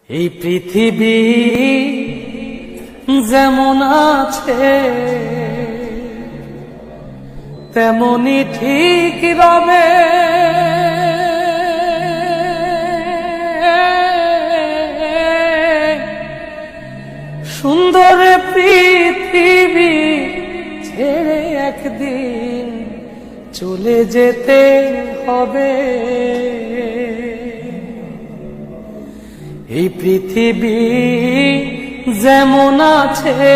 এই পৃথিবী যেমন আছে তেমনি ঠিক রবে, সুন্দর পৃথিবী ছেড়ে একদিন চলে যেতে হবে। এই পৃথিবী যেমন আছে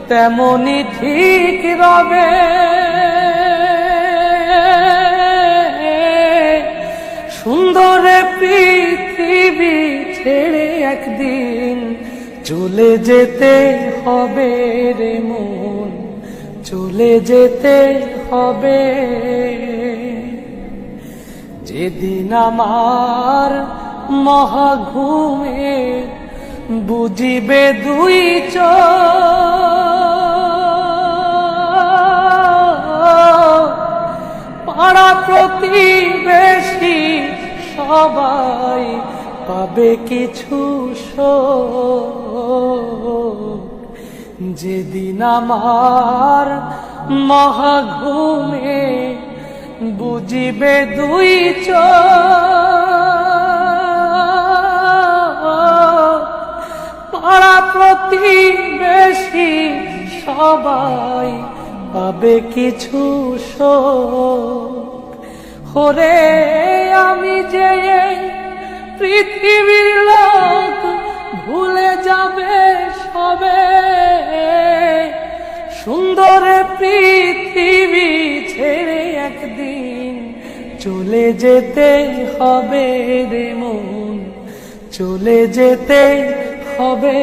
তেমনি ঠিক রবে, সুন্দর পৃথিবী ছেড়ে একদিন চলে যেতে হবে রে মন, চলে যেতে হবে। যেদিন আমার মহাঘুমে বুঝিবে দুই চোখ, পাড়া প্রতিবেশী সবাই পাবে কিছু শোক। যেদিন আমার মহাঘুমে বুঝিবে দুই চোখ, পাড়া প্রতিবেশী সবাই পাবে কিছু শোক। ওরে আমি যে পৃথিবীর লোক ভুলে যাবে সবে, সুন্দর পৃথিবী ছেড়ে একদিন চলে যেতে হবে রে মন, চলে যেতে হবে।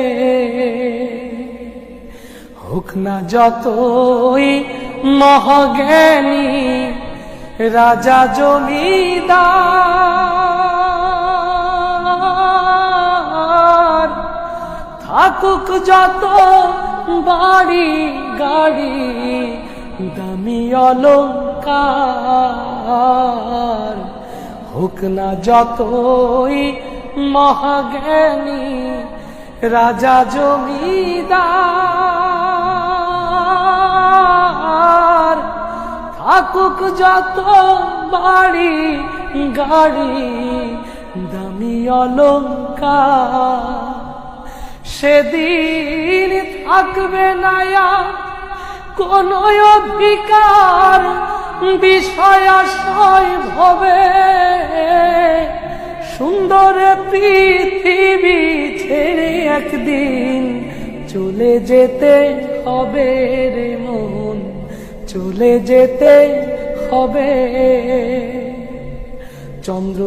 হোক না যতই মহাজ্ঞানী রাজা জমিদার, থাকুক যত বাড়ি গাড়ি দামি অলংকার, হোক না যতই মহাজ্ঞানী রাজা জমিদার, থাকুক যত বাড়ি গাড়ি দামি অলংকার, সেদিন থাকবে না কোন অধিকার বিষয়াশয় ভবে। সুন্দর পৃথিবী ছেড়ে একদিন চলে যেতে হবে রে মন, চলে যেতে হবে। চন্দ্র